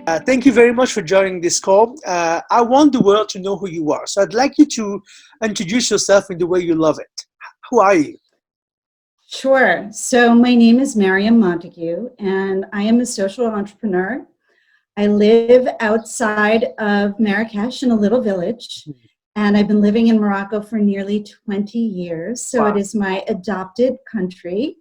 Thank you very much for joining this call. I want the world to know who you are. So I'd like you to introduce yourself in the way you love it. Who are you? Sure. So my name is Mariam Montague, and I am a social entrepreneur. I live outside of Marrakesh in a little village, and I've been living in Morocco for nearly 20 years. So it Wow. is my adopted country.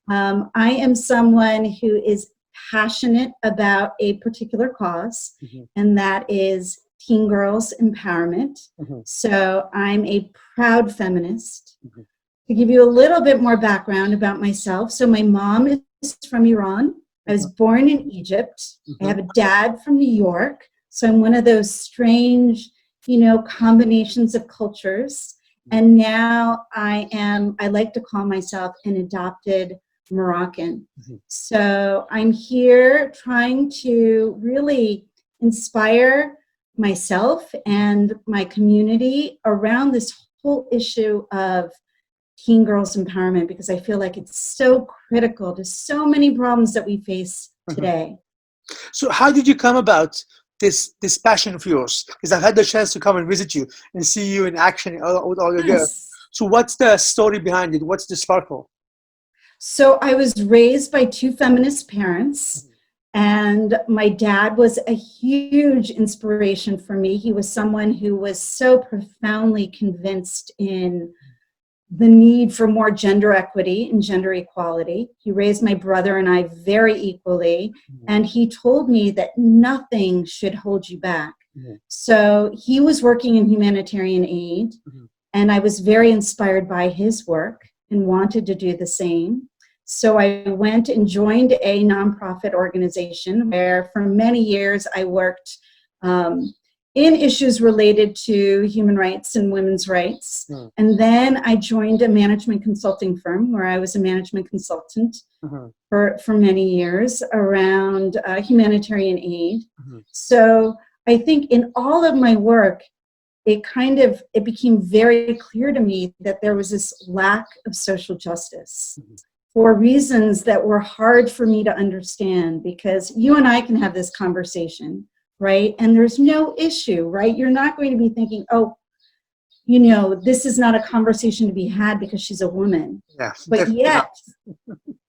I am someone who is passionate about a particular cause, Mhm, and that is teen girls empowerment. mhm, So I'm a proud feminist. mhm. To give you a little bit more background about myself, so my mom is from Iran. I was Mhm, born in Egypt. I mhm, have a dad from New York. So I'm one of those strange, combinations of cultures. And now I like to call myself an adopted Moroccan. mhm, So I'm here trying to really inspire myself and my community around this whole issue of teen girls empowerment, because I feel like it's so critical to so many problems that we face mhm. today. So how did you come about this passion of yours? Because I've had the chance to come and visit you and see you in action with all your girls. Yes. So what's the story behind it? What's the sparkle? So I was raised by two feminist parents, and my dad was a huge inspiration for me. He was someone who was so profoundly convinced in the need for more gender equity and gender equality. He raised my brother and I very equally, Mhm, and he told me that nothing should hold you back. mhm, So he was working in humanitarian aid, mhm, and I was very inspired by his work and wanted to do the same. So I went and joined a nonprofit organization where for many years I worked um, in issues related to human rights and women's rights. mhm, And then I joined a management consulting firm where I was a management consultant mhm, for many years around humanitarian aid. mhm, So I think in all of my work, it became very clear to me that there was this lack of social justice mhm, for reasons that were hard for me to understand, because you and I can have this conversation, right? And there's no issue, right? You're not going to be thinking, oh, this is not a conversation to be had because she's a woman. yeah, But definitely not. yet,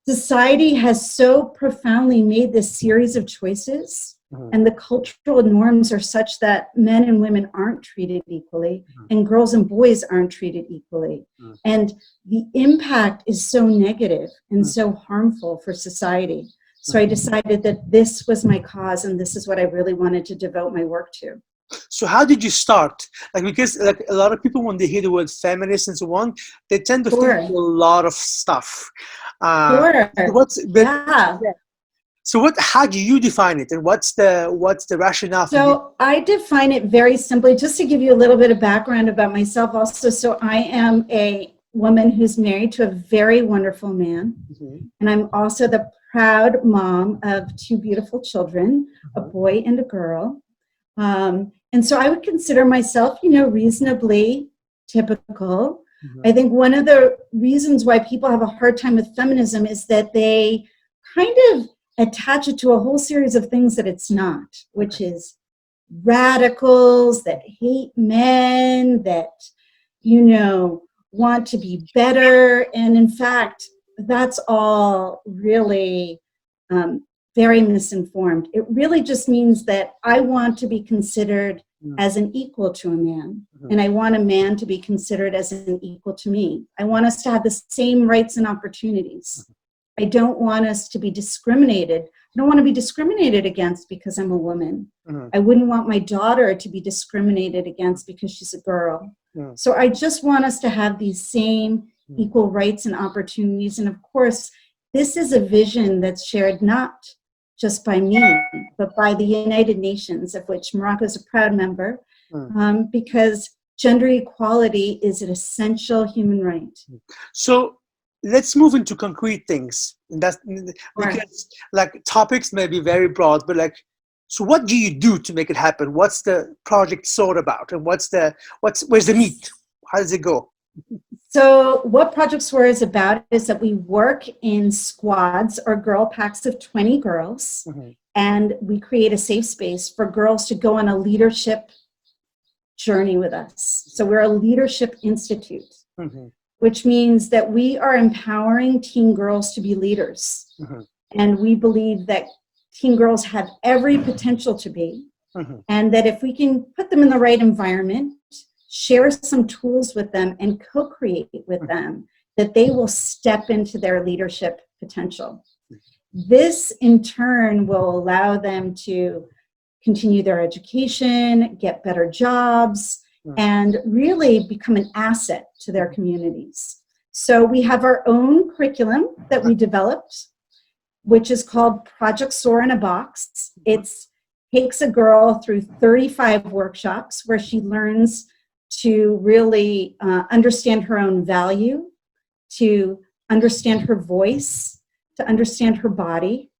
society has so profoundly made this series of choices, Mhm, and the cultural norms are such that men and women aren't treated equally, mhm, and girls and boys aren't treated equally. mhm, And the impact is so negative and mhm, so harmful for society. So I mhm. decided that this was my cause, and this is what I really wanted to devote my work to. So how did you start? Like, because like a lot of people, when they hear the word feminist and so on, they tend to think of Sure, a lot of stuff. Uh, sure, but yeah. yeah. So what? How do you define it, and what's the rationale for you? So I define it very simply, just to give you a little bit of background about myself also. So I am a woman who's married to a very wonderful man. Mhm, And I'm also the proud mom of two beautiful children, a mhm, boy and a girl. And so I would consider myself, reasonably typical. mhm, I think one of the reasons why people have a hard time with feminism is that they kind of attach it to a whole series of things that it's not, okay. which is radicals that hate men, that, you know, want to be better. And in fact, that's all really um, very misinformed. It really just means that I want to be considered Mhm, as an equal to a man, mhm, and I want a man to be considered as an equal to me. I want us to have the same rights and opportunities. I don't want us to be discriminated. I don't want to be discriminated against because I'm a woman. mhm, I wouldn't want my daughter to be discriminated against because she's a girl. mhm, So I just want us to have these same mhm, equal rights and opportunities. And of course, this is a vision that's shared not just by me, but by the United Nations, of which Morocco is a proud member, mhm. because gender equality is an essential human right. So let's move into concrete things. And that's Or because like topics may be very broad, but like, so what do you do to make it happen? What's the project sort about, and where's the meat? How does it go? So what Project SOAR is about is that we work in squads or girl packs of 20 girls, and we create a safe space for girls to go on a leadership journey with us. So we're a leadership institute, which means that we are empowering teen girls to be leaders. And we believe that teen girls have every potential to be, and that if we can put them in the right environment, share some tools with them, and co-create with them, that they will step into their leadership potential. This, in turn, will allow them to continue their education, get better jobs, and really become an asset to their communities. So we have our own curriculum that we developed, which is called Project SOAR in a Box. It takes a girl through 35 workshops where she learns to really understand her own value, to understand her voice, to understand her body,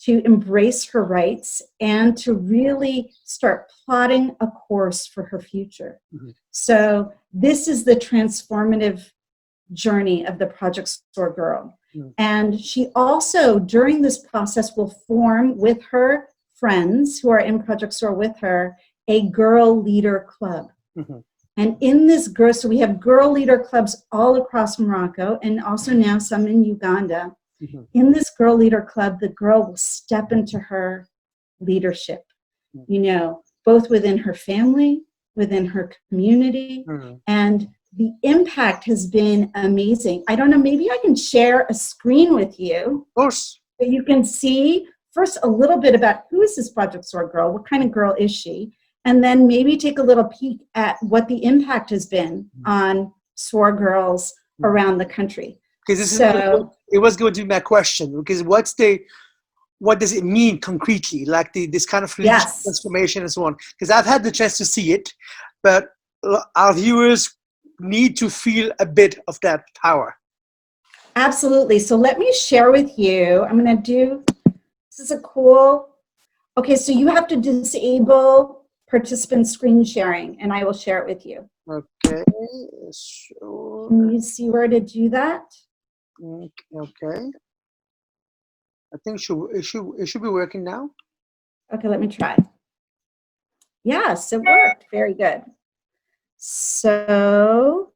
to embrace her rights, and to really start plotting a course for her future. So this is the transformative journey of the Project SOAR girl. And she also, during this process, will form with her friends who are in Project SOAR with her, a girl leader club. And in this girl, so we have girl leader clubs all across Morocco, and also now some in Uganda. In this girl leader club, the girl will step into her leadership, you know, both within her family, within her community, and the impact has been amazing. I don't know, maybe I can share a screen with you. Of course. So you can see first a little bit about who is this Project SOAR girl, what kind of girl is she, and then maybe take a little peek at what the impact has been on SOAR girls around the country. Because it was going to be my question, because what does it mean concretely, like this kind of leadership transformation and so on? Because I've had the chance to see it, but our viewers need to feel a bit of that power. Absolutely. So let me share with you. I'm going to do, this is a cool, okay, so you have to disable participant screen sharing, and I will share it with you. Okay, sure. Can you see where to do that? Okay. I think it should be working now. Okay, let me try. Yes, it worked. Very good. So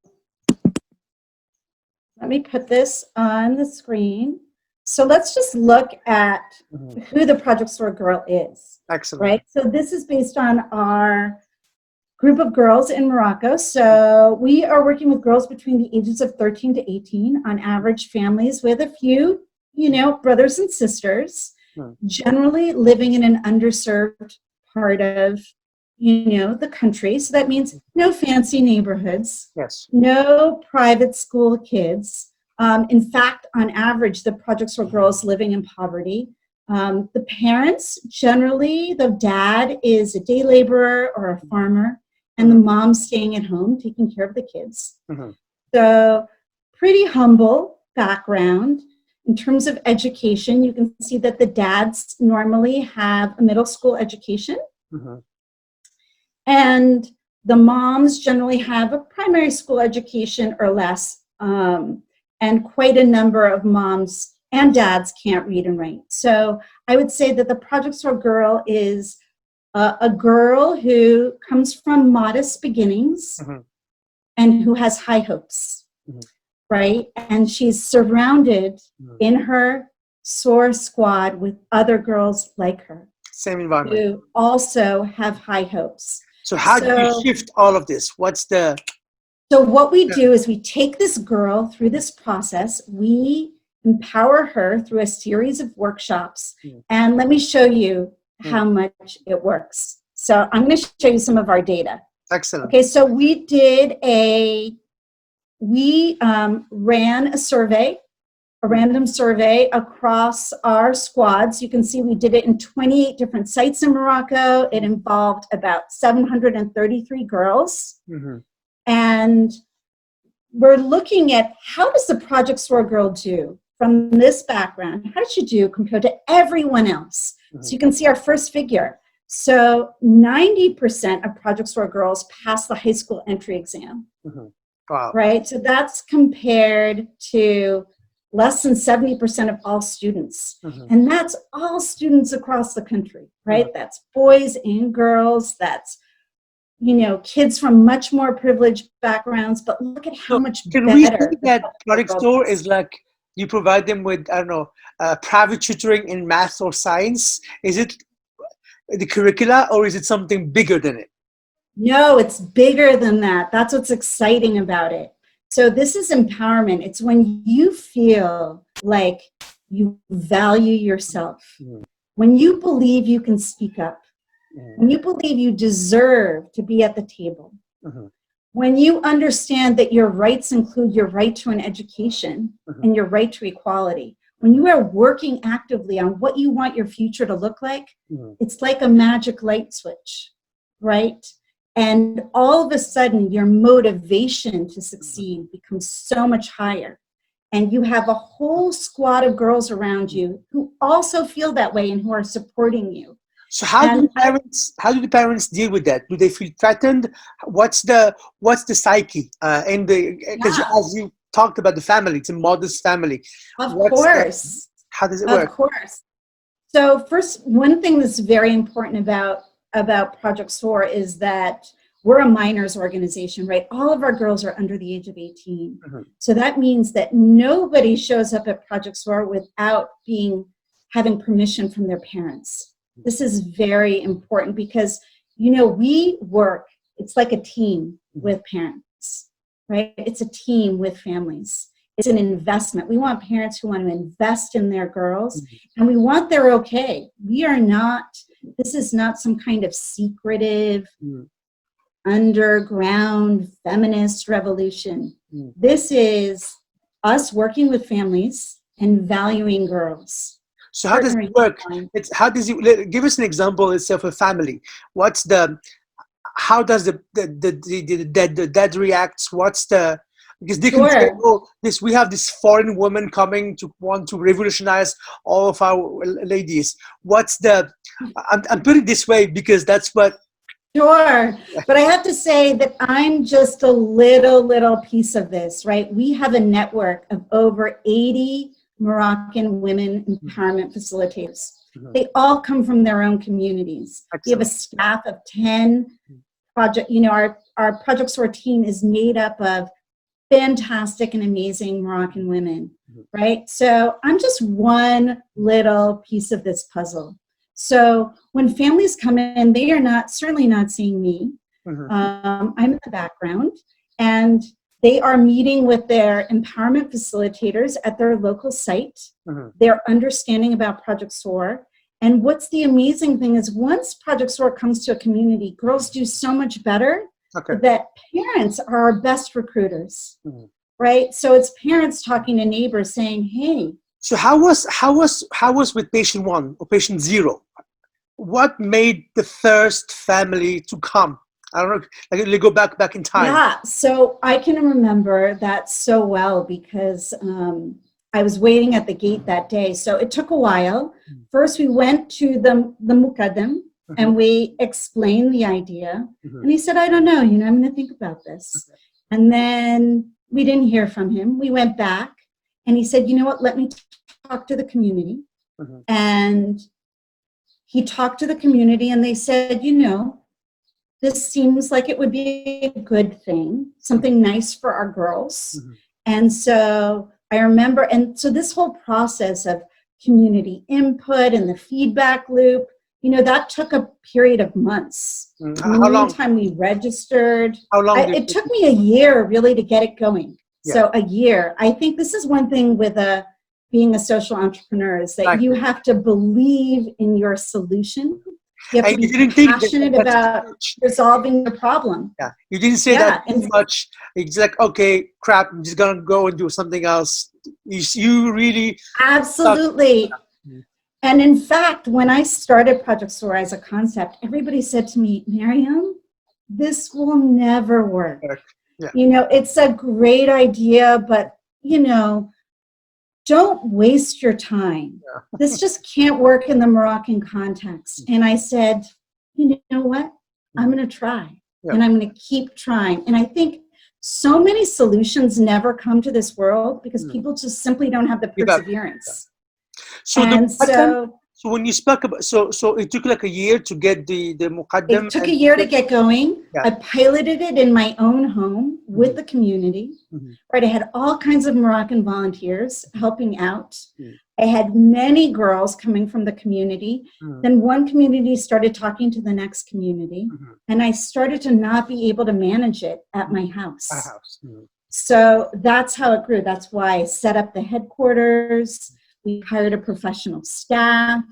let me put this on the screen. So let's just look at who the Project SOAR girl is. Excellent. Right? So this is based on our group of girls in Morocco. So we are working with girls between the ages of 13 to 18, on average families with a few, you know, brothers and sisters, generally living in an underserved part of, you know, the country. So that means no fancy neighborhoods, no private school kids. In fact, on average, the Project SOAR girls living in poverty. The parents, generally, the dad is a day laborer or a farmer, and the mom's staying at home taking care of the kids. So pretty humble background. In terms of education, you can see that the dads normally have a middle school education. And the moms generally have a primary school education or less. And quite a number of moms and dads can't read and write. So I would say that the Project SOAR girl is a girl who comes from modest beginnings and who has high hopes, right? And she's surrounded in her SOAR squad with other girls like her. Same environment. Who also have high hopes. So how do you shift all of this? So what we do is we take this girl through this process, we empower her through a series of workshops, and let me show you how much it works. So I'm going to show you some of our data. Excellent. Okay, so we ran a survey, a random survey across our squads. You can see we did it in 28 different sites in Morocco. It involved about 733 girls. And we're looking at how does the Project SOAR girl do from this background? How did she do compared to everyone else? So you can see our first figure. So 90% of Project SOAR girls pass the high school entry exam. Wow. right? So that's compared to less than 70% of all students. And that's all students across the country, right? That's boys and girls. That's, you know, kids from much more privileged backgrounds. But look at how So much can we better say that Project SOAR is like you provide them with, I don't know, private tutoring in math or science? Is it the curricula or is it something bigger than it? No, it's bigger than that. That's what's exciting about it. So this is empowerment. It's when you feel like you value yourself, when you believe you can speak up, when you believe you deserve to be at the table, when you understand that your rights include your right to an education and your right to equality, when you are working actively on what you want your future to look like, it's like a magic light switch, right? And all of a sudden, your motivation to succeed becomes so much higher. And you have a whole squad of girls around you who also feel that way and who are supporting you. So how do the parents deal with that? Do they feel threatened? What's the psyche in the, because as you talked about the family, it's a modest family. Of course. How does it work? Of course. So first, one thing that's very important about Project SOAR is that we're a minors organization, right? All of our girls are under the age of 18. So that means that nobody shows up at Project SOAR without having permission from their parents. This is very important because, you know, we work, it's like a team with parents, right? It's a team with families. It's an investment. We want parents who want to invest in their girls, and we want their okay. This is not some kind of secretive, underground feminist revolution. This is us working with families and valuing girls. So how does it work? Give us an example of a family. How does the dad reacts? Because they can say, oh, we have this foreign woman coming to want to revolutionize all of our ladies. I'm putting it this way because that's what. Sure, but I have to say that I'm just a little piece of this, right? We have a network of over 80 Moroccan women empowerment facilitators. They all come from their own communities. Excellent. We have a staff of 10 our Project SOAR team is made up of fantastic and amazing Moroccan women, right? So I'm just one little piece of this puzzle. So when families come in, they are certainly not seeing me. I'm in the background, and they are meeting with their empowerment facilitators at their local site. They're understanding about Project SOAR. And what's the amazing thing is once Project SOAR comes to a community, girls do so much better that parents are our best recruiters, right? So it's parents talking to neighbors saying, hey. So how was with patient 1 or patient 0? What made the first family to come? I don't know, like go back in time. Yeah, so I can remember that so well because I was waiting at the gate that day. So it took a while. First, we went to the Muqaddam and we explained the idea. And he said, I don't know, I'm going to think about this. And then we didn't hear from him. We went back and he said, you know what, let me talk to the community. And he talked to the community and they said, this seems like it would be a good thing, something nice for our girls. And so I remember, and so this whole process of community input and the feedback loop, that took a period of months. How long? Time we registered. How long? It took me a year really to get it going. Yeah. So a year. I think this is one thing with being a social entrepreneur is that you have to believe in your solution. You have to be passionate about resolving the problem. Yeah, you didn't say that too much. It's like, okay, crap, I'm just gonna go and do something else. You really absolutely. And in fact, when I started Project SOAR as a concept, everybody said to me, Mariam, this will never work. Yeah. It's a great idea, but don't waste your time. Yeah. This just can't work in the Moroccan context. And I said, you know what? I'm going to try. Yeah. And I'm going to keep trying. And I think so many solutions never come to this world because people just simply don't have the perseverance. So and so when you spoke about, so it took like a year to get the muqaddam. It took a year to get going. Yeah. I piloted it in my own home with the community. Right, I had all kinds of Moroccan volunteers helping out. I had many girls coming from the community. Then one community started talking to the next community, and I started to not be able to manage it at my house. So that's how it grew. That's why I set up the headquarters. We hired a professional staff.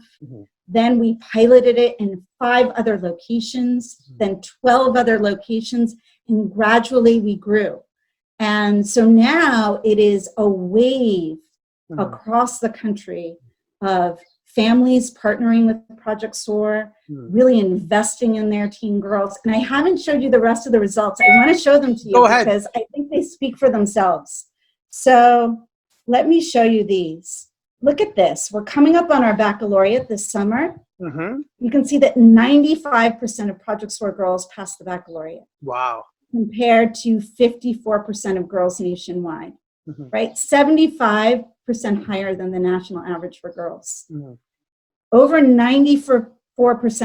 Then we piloted it in 5 other locations, then 12 other locations, and gradually we grew. And so now it is a wave across the country of families partnering with Project SOAR, really investing in their teen girls. And I haven't showed you the rest of the results. I want to show them to you because I think they speak for themselves. So let me show you these. Look at this. We're coming up on our baccalaureate this summer. You can see that 95% of Project SOAR girls pass the baccalaureate. Wow. Compared to 54% of girls nationwide, right? 75% higher than the national average for girls. Over 94%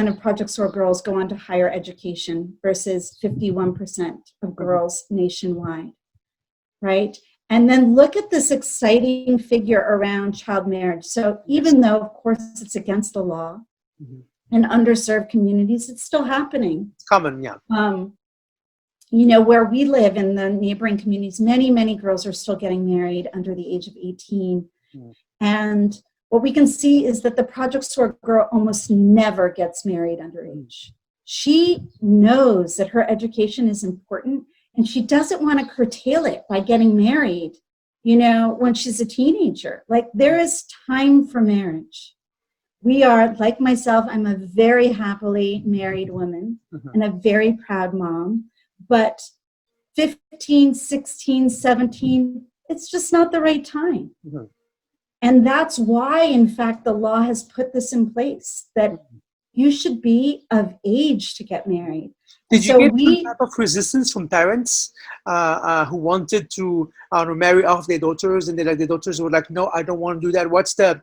of Project SOAR girls go on to higher education versus 51% of girls nationwide, right? And then look at this exciting figure around child marriage. So even though, of course, it's against the law in underserved communities, it's still happening. It's common, yeah. You know, where we live in the neighboring communities, many girls are still getting married under the age of 18. And what we can see is that the Project SOAR girl almost never gets married underage. She knows that her education is important, and she doesn't want to curtail it by getting married, you know, when she's a teenager. Like, there is time for marriage. We are, like myself, I'm a very happily married woman and a very proud mom. But 15, 16, 17, it's just not the right time. And that's why, in fact, the law has put this in place, that you should be of age to get married. Did you get some type of resistance from parents who wanted to marry off their daughters, and their daughters were like, no, I don't want to do that? What's the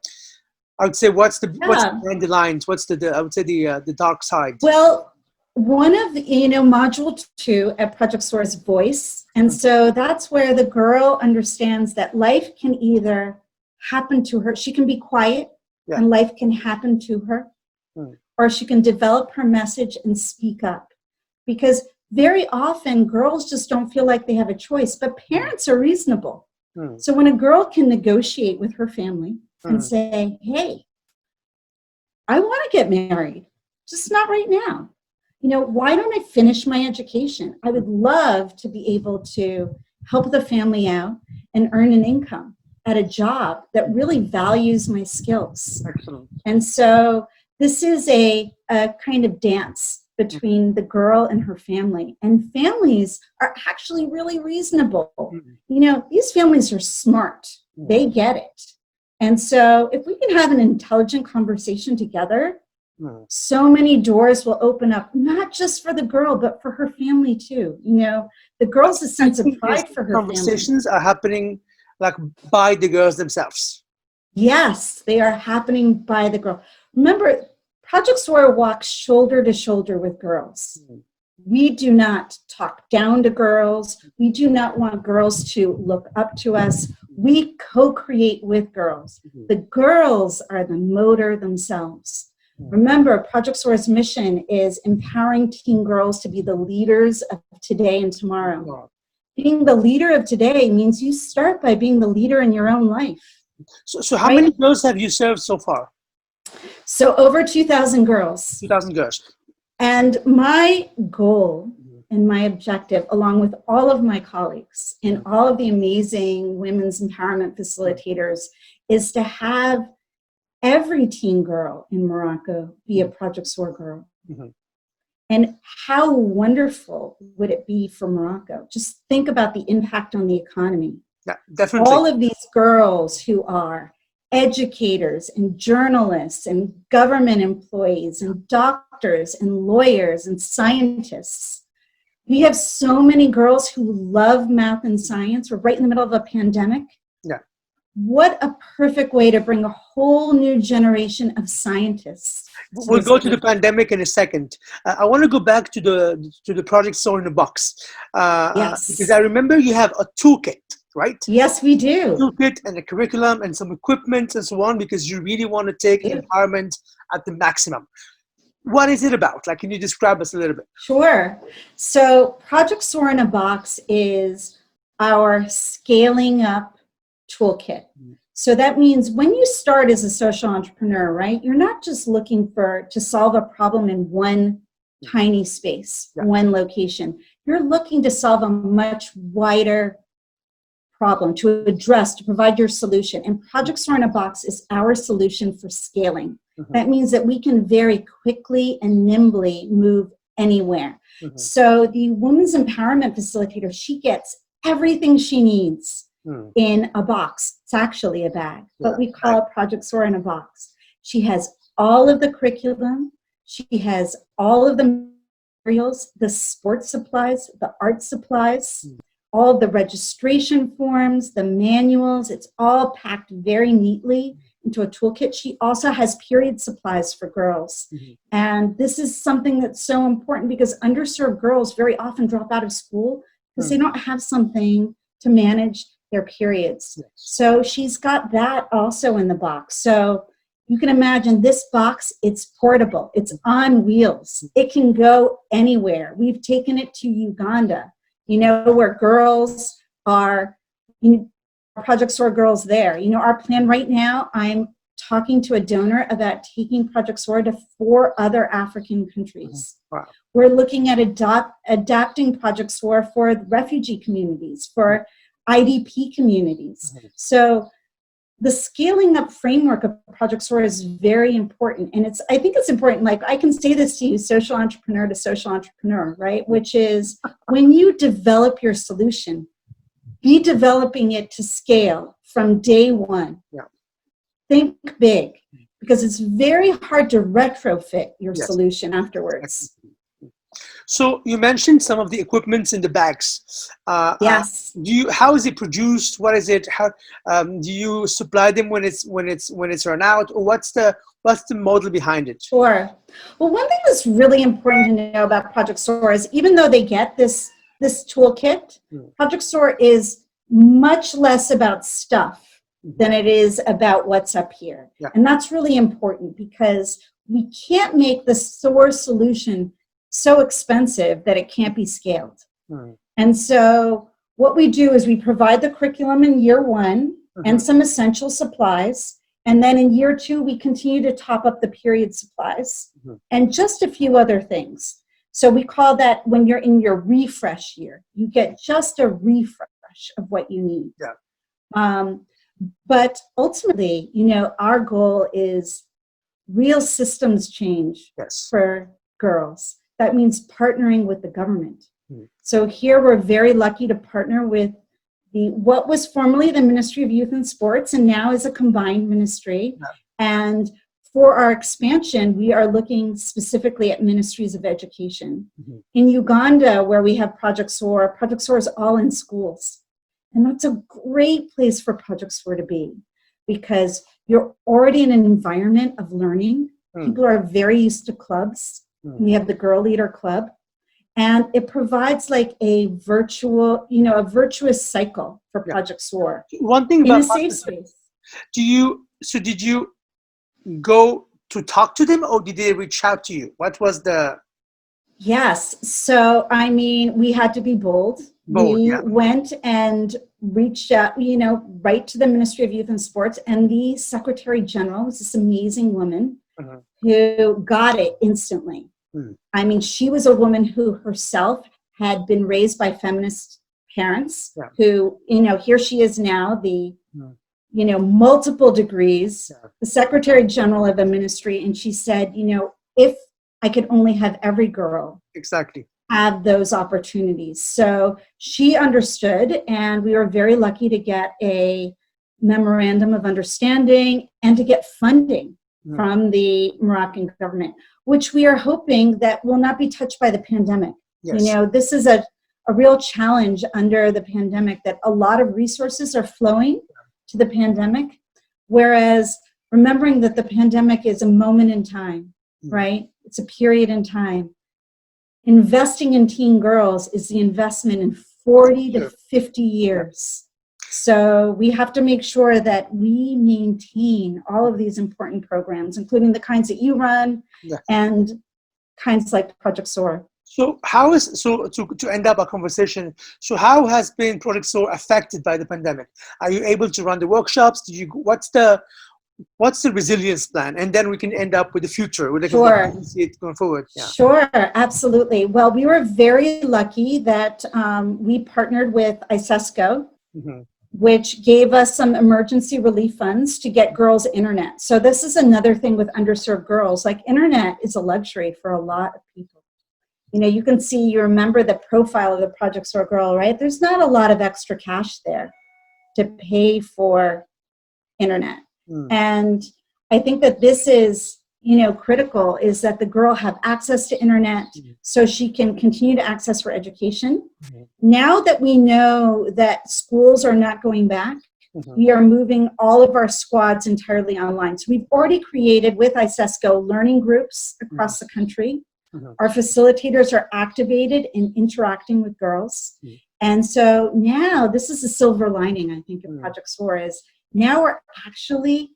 dandelions? What's the dark side? Well, one of, module 2 at Project SOAR is voice. And so that's where the girl understands that life can either happen to her. She can be quiet and life can happen to her, or she can develop her message and speak up. Because very often girls just don't feel like they have a choice, but parents are reasonable. So when a girl can negotiate with her family and say, hey, I want to get married, just not right now. You know, why don't I finish my education? I would love to be able to help the family out and earn an income at a job that really values my skills. Excellent. And so this is a kind of dance between the girl and her family. And families are actually really reasonable. You know, these families are smart. They get it. And so if we can have an intelligent conversation together, so many doors will open up, not just for the girl, but for her family too. You know, the girl's a sense of pride for her family. Conversations are happening like by the girls themselves. Yes, they are happening by the girl. Remember, Project SOAR walks shoulder to shoulder with girls. We do not talk down to girls. We do not want girls to look up to us. We co-create with girls. The girls are the motor themselves. Remember, Project SOAR's mission is empowering teen girls to be the leaders of today and tomorrow. Being the leader of today means you start by being the leader in your own life. So how many girls have you served so far? So over 2,000 girls. 2,000 girls. And my goal and my objective, along with all of my colleagues and all of the amazing women's empowerment facilitators, is to have every teen girl in Morocco be a Project SOAR girl. And how wonderful would it be for Morocco? Just think about the impact on the economy. Yeah, definitely. All of these girls who are educators and journalists and government employees and doctors and lawyers and scientists, We have so many girls who love math and science. We're right in the middle of a pandemic. Yeah. What a perfect way to bring a whole new generation of scientists. We'll go to the pandemic in a second. I want to go back to the project Soar in a Box. Yes. Because I remember you have a toolkit, right? Yes, we do. A toolkit and a curriculum and some equipment and so on, because you really want to take empowerment at the maximum. What is it about? Like, can you describe us a little bit? Sure. So Project Soar in a Box is our scaling up toolkit. So that means when you start as a social entrepreneur, right, you're not just looking to solve a problem in one tiny space, one location. You're looking to solve a much wider problem, to address, to provide your solution. And Project Soar in a Box is our solution for scaling. That means that we can very quickly and nimbly move anywhere. So the Women's Empowerment Facilitator, she gets everything she needs in a box. It's actually a bag, but we call it Project Soar in a Box. She has all of the curriculum. She has all of the materials, the sports supplies, the art supplies, all of the registration forms, the manuals. It's all packed very neatly into a toolkit. She also has period supplies for girls. And this is something that's so important because underserved girls very often drop out of school because they don't have something to manage their periods. So she's got that also in the box. So you can imagine this box, it's portable, it's on wheels. It can go anywhere. We've taken it to Uganda, you know, where girls are, you know, Project Soar girls there. You know, our plan right now, I'm talking to a donor about taking Project Soar to 4 other African countries. Wow. We're looking at adapting Project Soar for refugee communities, for IDP communities. So the scaling up framework of Project Soar is very important. And I think it's important, like I can say this to you, social entrepreneur to social entrepreneur, right? Which is when you develop your solution, be developing it to scale from day one. Think big, because it's very hard to retrofit your solution afterwards. So you mentioned some of the equipments in the bags. Yes. How is it produced? What is it? How do you supply them when it's run out? Or what's the model behind it? Sure. Well, one thing that's really important to know about Project Soar is even though they get this toolkit, Project Soar is much less about stuff than it is about what's up here. And that's really important because we can't make the Soar solution so expensive that it can't be scaled. And so what we do is we provide the curriculum in year 1 and some essential supplies. And then in year 2, we continue to top up the period supplies and just a few other things. So we call that when you're in your refresh year, you get just a refresh of what you need. But ultimately, you know, our goal is real systems change for girls. That means partnering with the government. So here we're very lucky to partner with what was formerly the Ministry of Youth and Sports and now is a combined ministry. And for our expansion, we are looking specifically at ministries of education. In Uganda, where we have Project Soar is all in schools. And that's a great place for Project Soar to be because you're already in an environment of learning. People are very used to clubs. We have the Girl Leader Club. And it provides like a virtuous cycle for Project Soar. One thing in about a safe space. Did you go to talk to them or did they reach out to you? What was the... Yes. So, I mean, we had to be bold. We went and reached out, you know, right to the Ministry of Youth and Sports. And the Secretary General was this amazing woman who got it instantly. I mean, she was a woman who herself had been raised by feminist parents who, you know, here she is now, you know, multiple degrees, the Secretary General of a ministry. And she said, you know, if I could only have every girl have those opportunities. So she understood, and we were very lucky to get a memorandum of understanding and to get funding from the Moroccan government, which we are hoping that will not be touched by the pandemic. Yes. You know, this is a real challenge under the pandemic, that a lot of resources are flowing to the pandemic, whereas remembering that the pandemic is a moment in time, right? It's a period in time. Investing in teen girls is the investment in 40 to 50 years. So we have to make sure that we maintain all of these important programs, including the kinds that you run and kinds like Project SOAR. So how is, so to end up our conversation, so how has been Project SOAR affected by the pandemic? Are you able to run the workshops? What's the resilience plan? And then we can end up with the future. With Sure. See it going forward. Yeah. Sure, absolutely. Well, we were very lucky that we partnered with ISESCO, which gave us some emergency relief funds to get girls internet. So this is another thing with underserved girls. Like, internet is a luxury for a lot of people. You know, you can see, you remember the profile of the Project SOAR girl, right? There's not a lot of extra cash there to pay for internet. And I think that this is, you know, critical, is that the girl have access to internet so she can continue to access her education. Now that we know that schools are not going back, we are moving all of our squads entirely online. So we've already created with ISESCO learning groups across the country. Our facilitators are activated in interacting with girls. And so now, this is the silver lining, I think, of Project SOAR, is now we're actually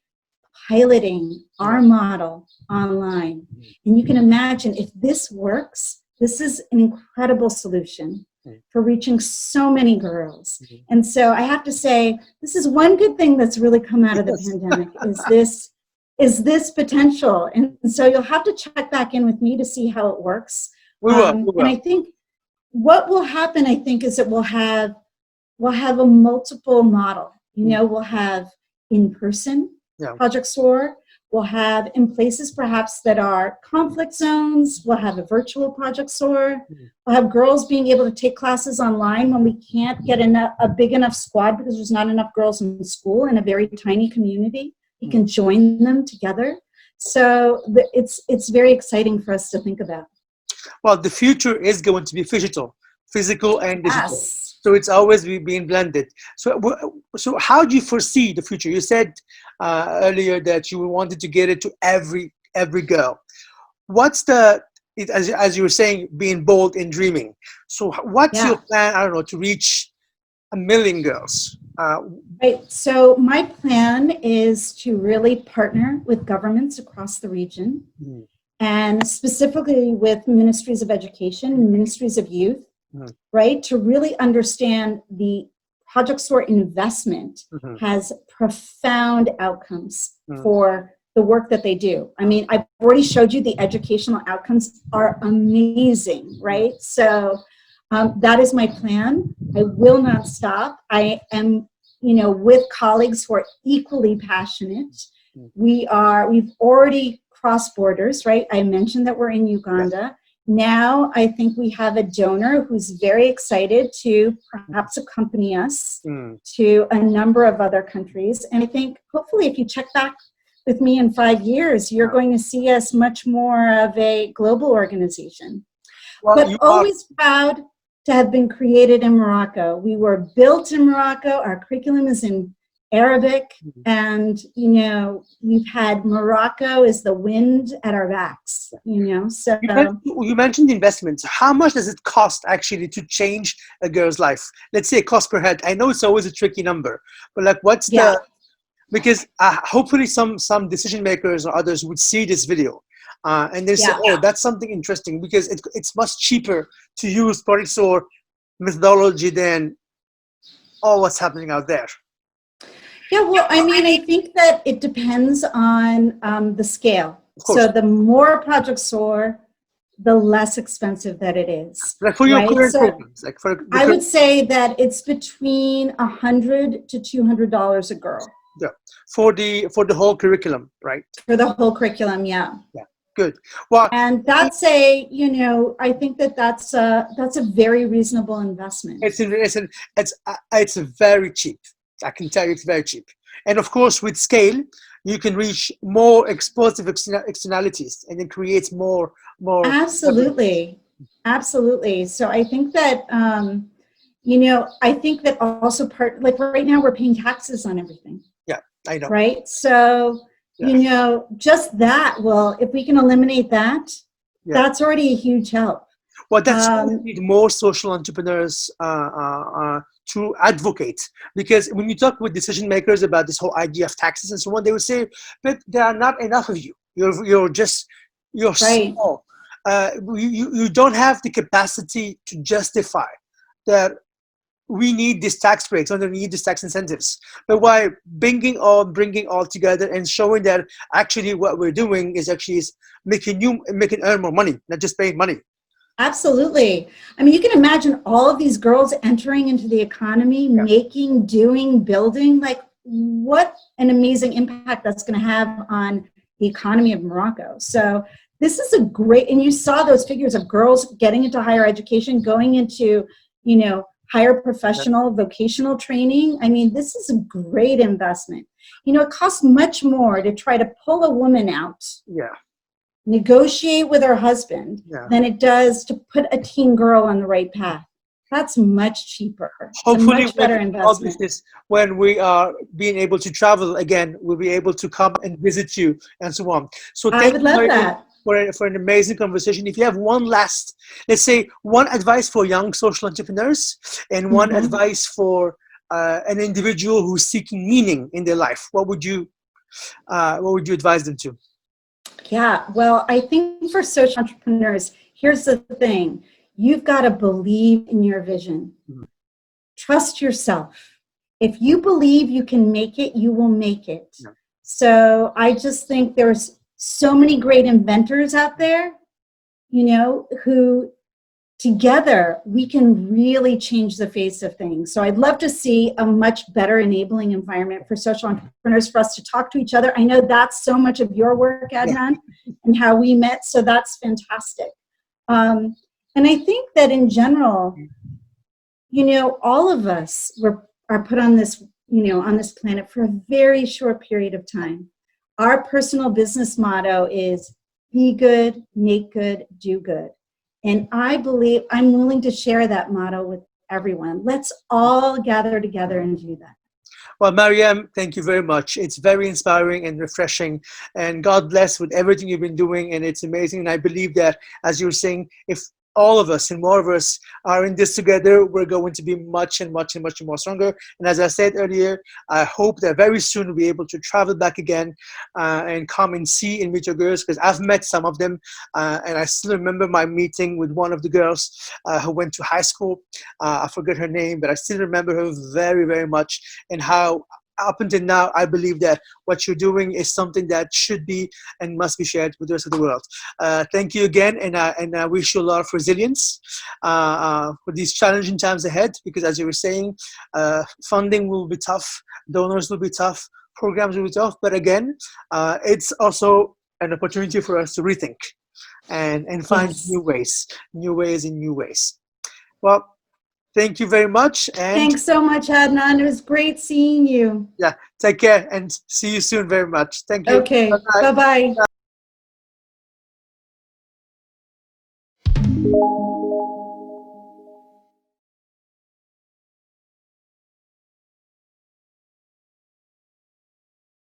piloting our model online. And you can imagine, if this works, this is an incredible solution for reaching so many girls. And so I have to say, this is one good thing that's really come out of the pandemic, is this potential. And so you'll have to check back in with me to see how it works. We will. And I think what will happen, I think, is that we'll have a multiple model. You know, we'll have in-person Project SOAR. We'll have in places perhaps that are conflict zones. We'll have a virtual Project SOAR. We'll have girls being able to take classes online when we can't get a big enough squad because there's not enough girls in school in a very tiny community. You can join them together. So it's very exciting for us to think about. Well, the future is going to be physical and digital. Yes. So it's always being blended. So how do you foresee the future? You said earlier that you wanted to get it to every girl. What's as you were saying, being bold in dreaming. So what's your plan, I don't know, to reach 1 million girls? Right. So my plan is to really partner with governments across the region, and specifically with ministries of education and ministries of youth, right, to really understand the Project SOAR investment has profound outcomes for the work that they do. I mean, I've already showed you the educational outcomes are amazing, right? So that is my plan. I will not stop. I am, you know, with colleagues who are equally passionate. We've already crossed borders, right? I mentioned that we're in Uganda. Now I think we have a donor who's very excited to perhaps accompany us to a number of other countries. And I think hopefully if you check back with me in 5 years, you're going to see us much more of a global organization. Well, but always proud to have been created in Morocco. We were built in Morocco. Our curriculum is in Arabic, and, you know, we've had Morocco is the wind at our backs, you know. So you mentioned investments. How much does it cost actually to change a girl's life? Let's say cost per head. I know it's always a tricky number, but like, what's because hopefully some decision makers or others would see this video and they say, oh, that's something interesting, because it's much cheaper to use Project SOAR methodology than what's happening out there. Yeah, well, I mean, I think that it depends on the scale. So the more Project SOAR, the less expensive that it is. Like for your current programs, like I would say that it's between $100 to $200 a girl. Yeah, for the whole curriculum, right? For the whole curriculum, yeah. Yeah, good. Well, and that's you know, I think that's a very reasonable investment. It's very cheap. I can tell you it's very cheap. And of course, with scale, you can reach more explosive externalities, and it creates more. Absolutely. Absolutely. So I think that, you know, I think that also like right now we're paying taxes on everything. Yeah, I know. Right. So, Yeah. you know, just that, well, if we can eliminate that, Yeah. that's already a huge help. Well, that's why we need more social entrepreneurs to advocate. Because when you talk with decision makers about this whole idea of taxes and so on, they would say, but there are not enough of you. You're Right. small. You don't have the capacity to justify that we need these tax breaks or we need these tax incentives. But why bringing all together and showing that actually what we're doing is actually making earn more money, not just paying money. Absolutely. I mean, you can imagine all of these girls entering into the economy, making, doing, building, like what an amazing impact that's going to have on the economy of Morocco. So this is a great, and you saw those figures of girls getting into higher education, going into, you know, higher professional vocational training. I mean, this is a great investment. You know, it costs much more to try to pull a woman out. Yeah. Negotiate with her husband than it does to put a teen girl on the right path. That's much cheaper. Hopefully, it's a much better investment. When we are being able to travel again, we'll be able to come and visit you and so on. So I would love that. For an amazing conversation. If you have one last, let's say, one advice for young social entrepreneurs and one advice for an individual who's seeking meaning in their life, what would you advise them to? Yeah, well, I think for social entrepreneurs, here's the thing. You've got to believe in your vision. Trust yourself. If you believe you can make it, you will make it. So I just think there's so many great inventors out there, you know, who together we can really change the face of things. So I'd love to see a much better enabling environment for social entrepreneurs, for us to talk to each other. I know that's so much of your work, Adnan, and how we met. So that's fantastic. And I think that in general, you know, all of us are put on this, you know, on this planet for a very short period of time. Our personal business motto is be good, make good, do good. And I believe I'm willing to share that motto with everyone. Let's all gather together and do that. Well, Mariam, thank you very much. It's very inspiring and refreshing. And God bless with everything you've been doing. And it's amazing. And I believe that, as you were saying, if all of us and more of us are in this together, we're going to be much and much and much more stronger. And as I said earlier, I hope that very soon we'll be able to travel back again and come and see and meet your girls, because I've met some of them. And I still remember my meeting with one of the girls who went to high school. I forget her name, but I still remember her very, very much, and how up until now, I believe that what you're doing is something that should be and must be shared with the rest of the world. Thank you again, and I wish you a lot of resilience for these challenging times ahead, because as you were saying, funding will be tough, donors will be tough, programs will be tough, but again, it's also an opportunity for us to rethink and find new ways. Well, thank you very much. And thanks so much, Adnan. It was great seeing you. Yeah, take care and see you soon very much. Thank you. Okay, bye-bye.